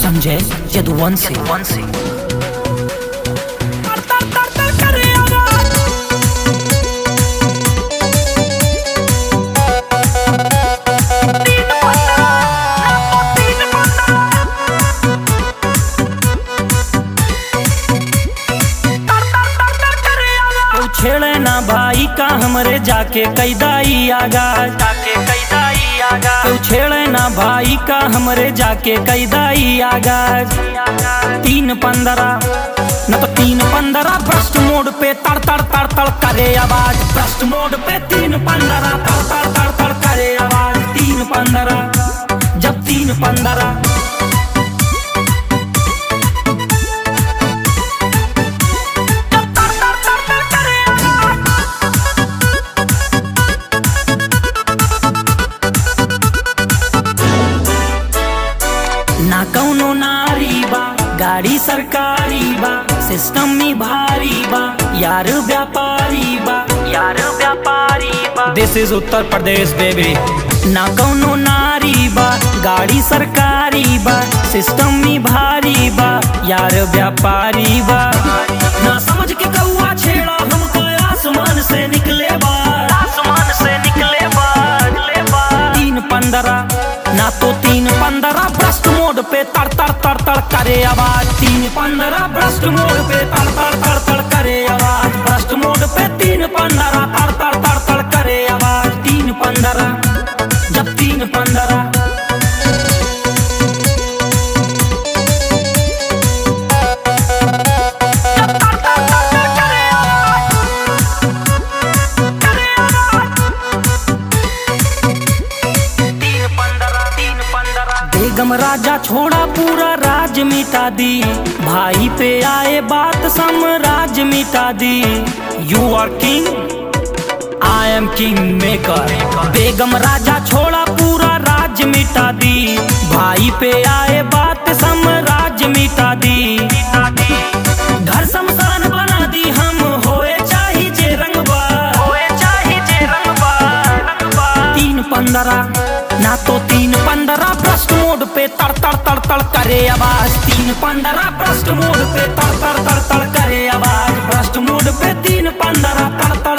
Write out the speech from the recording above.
संजय यदुवंशी। छेड़े ना भाई का हमरे जाके कैदाई आगा, तू छेड़े ना भाई का हमरे जाके कैदाई आगा। 3-15 न तो 3-15 भ्रष्ट मोड पे तड़ तड़ तड़ तड़ करे आवाज। भ्रष्ट मोड पे 3-15 तड़ तड़ तड़ तड़ करे आवाज। 3-15 जब 3-15 ना कौनो नारी बा, गाड़ी सरकारी बा, सिस्टम में भारी बा, यार व्यापारी बा, दिस इज उत्तर प्रदेश बेबी। ना कौनो नारी बा, गाड़ी सरकारी बा, सिस्टम में भारी बा, यार व्यापारी बा। ना समझ के कौआ छेड़ा हमको आसमान से निकले बा, 3-15 ना तो 3-15 भ्रष्ट मोड पे तड़ तड़ तड़ तड़ करे आवाज। 3-15 भ्रष्ट मोड पे तड़ तड़ तड़ तड़ करे आवाज। भ्रष्ट मोड पे 3-15 तड़ तड़ तड़ तड़ करे आवाज। 3-15 जब 3-15 बेगम राजा छोड़ा पूरा राज मिटा दी, भाई पे आए बात साम्राज्य मिटा दी। You are king I am king maker. बेगम राजा छोड़ा पूरा राज मिटा दी, भाई पे आए बात साम्राज्य मिटा दी। घर शमशान बना दी हम, होए चाहे जे रंगबा, 3-15 ना तो 3-15 भ्रष्ट मोड पे तड़ तड़ तड़ तड़ करे आवाज। 3-15 भ्रष्ट मोड पे तड़ तड़ तड़ तड़ करे आवाज। भ्रष्ट मोड पे 3-15 तड़ तड़